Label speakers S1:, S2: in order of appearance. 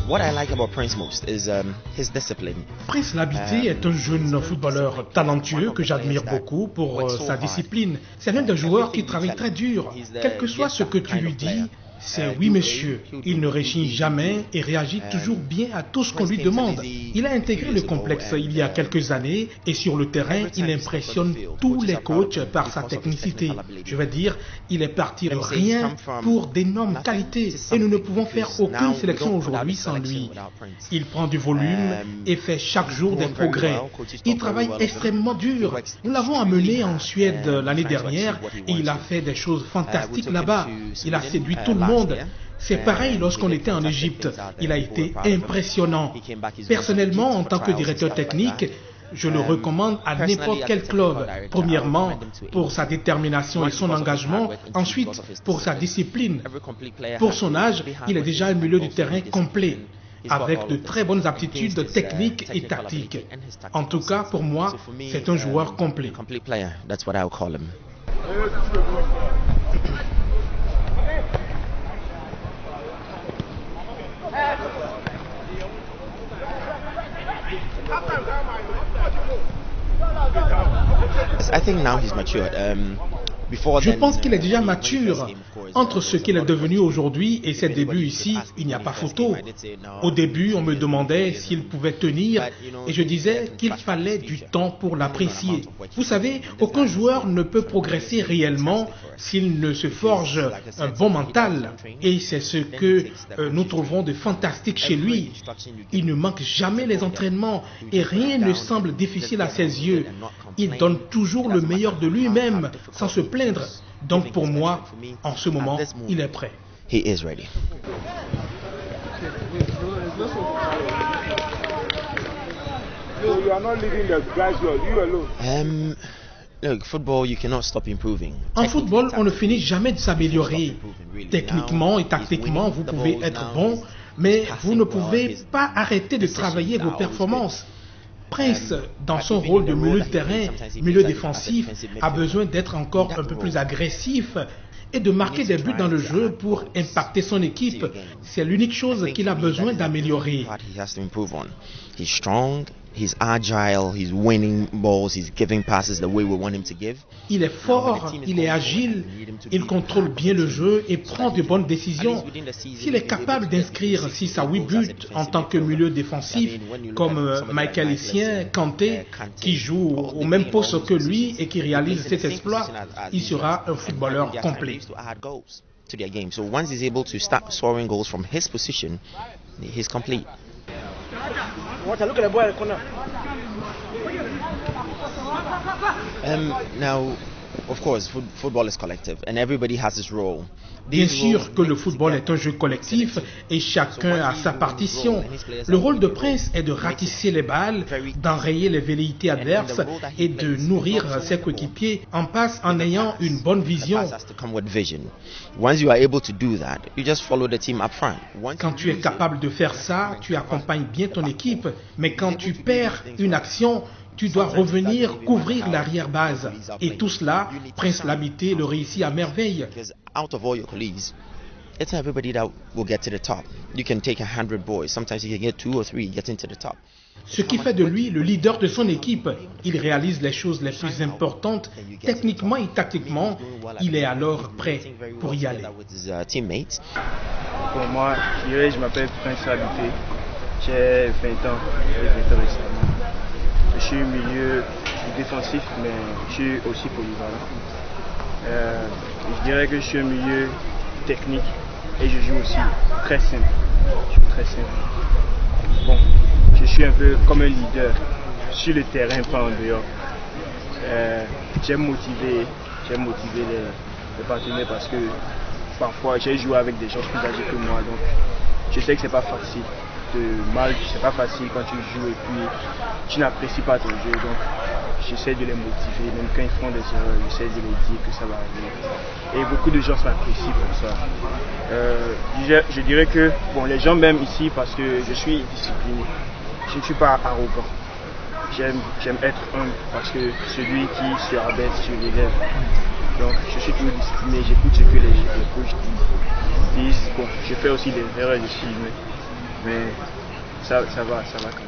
S1: What I like about Prince most is his discipline.
S2: Prince Labité est un jeune footballeur talentueux que j'admire beaucoup pour sa discipline. C'est l'un des joueurs qui travaille très dur. Quel que soit ce que tu lui dis, c'est oui monsieur. Il ne réchigne jamais et réagit toujours bien à tout ce qu'on lui demande. Il a intégré le complexe il y a quelques années et sur le terrain, il impressionne tous les coachs par sa technicité. Je veux dire, il est parti de rien pour d'énormes qualités et nous ne pouvons faire aucune sélection aujourd'hui sans lui. Il prend du volume et fait chaque jour des progrès. Il travaille extrêmement dur. Nous l'avons amené en Suède l'année dernière et il a fait des choses fantastiques là-bas. Il a séduit tout le monde. C'est pareil lorsqu'on était en Égypte. Il a été impressionnant. Personnellement, en tant que directeur technique, je le recommande à n'importe quel club. Premièrement, pour sa détermination et son engagement. Ensuite, pour sa discipline. Pour son âge, il est déjà un milieu du terrain complet, avec de très bonnes aptitudes techniques et tactiques. En tout cas, pour moi, c'est un joueur complet.
S1: I think now he's matured.
S2: Je pense qu'il est déjà mature. Entre ce qu'il est devenu aujourd'hui et ses débuts ici, il n'y a pas photo. Au début, on me demandait s'il pouvait tenir et je disais qu'il fallait du temps pour l'apprécier. Vous savez, aucun joueur ne peut progresser réellement s'il ne se forge un bon mental. Et c'est ce que nous trouvons de fantastique chez lui. Il ne manque jamais les entraînements et rien ne semble difficile à ses yeux. Il donne toujours le meilleur de lui-même sans se plaindre. Donc pour moi, en ce moment, il est prêt.
S1: He is ready. Look, football, you cannot stop improving.
S2: En football, on ne finit jamais de s'améliorer. Techniquement et tactiquement, vous pouvez être bon, mais vous ne pouvez pas arrêter de travailler vos performances. Prince, dans son rôle de milieu de terrain, milieu défensif, a besoin d'être encore un peu plus agressif et de marquer des buts dans le jeu pour impacter son équipe. C'est l'unique chose qu'il a besoin d'améliorer.
S1: He's strong, he's agile, he's winning balls, he's giving passes the way we want him to give.
S2: Il est fort, il est agile, il contrôle bien le jeu et prend de bonnes décisions. S'il est capable d'inscrire 6 à 8 buts en tant que milieu défensif, comme Michael Essien, Kanté, qui joue au même poste que lui et qui réalise cet exploit, il sera un footballeur complet.
S1: To their game. So once he's able to start scoring goals from his position, he's complete. Now, of course, football is collective, and everybody has his role.
S2: Bien sûr que le football est un jeu collectif et chacun a sa partition. Le rôle de Prince est de ratisser les balles, d'enrayer les velléités adverses et de nourrir ses coéquipiers en passe en ayant une bonne vision. Quand tu es capable de faire ça, tu accompagnes bien ton équipe, mais quand tu perds une action, tu dois revenir couvrir l'arrière-base. Et tout cela, Prince Labité le réussit à merveille.
S1: Out of all your colleagues, it's not everybody that will get to the top. You can take 100 boys. Sometimes you can get 2 or 3 getting to the top.
S2: Ce qui fait de lui le leader de son équipe. Il réalise les choses les plus importantes, techniquement et tactiquement. Il est alors prêt pour y aller.
S3: Pour moi, je m'appelle Prince Labité. J'ai 20 ans. Je suis milieu défensif, mais je suis aussi polyvalent. Je dirais que je suis un milieu technique et je joue aussi très simple. Je suis très simple. Bon, je suis un peu comme un leader sur le terrain, pas en dehors. J'aime motiver les partenaires parce que parfois j'ai joué avec des gens plus âgés que moi, donc je sais que c'est pas facile. C'est pas facile quand tu joues et puis tu n'apprécies pas ton jeu, donc j'essaie de les motiver, même quand ils font des erreurs, j'essaie de leur dire que ça va arriver. Et beaucoup de gens s'apprécient pour ça. Je dirais que bon, les gens m'aiment ici parce que je suis discipliné. Je ne suis pas arrogant. J'aime être humble parce que celui qui se rabaisse sur l'élève. Donc je suis toujours discipliné, j'écoute ce que les coachs disent. Bon, je fais aussi des erreurs, je suis humain. Mais ça va quand même.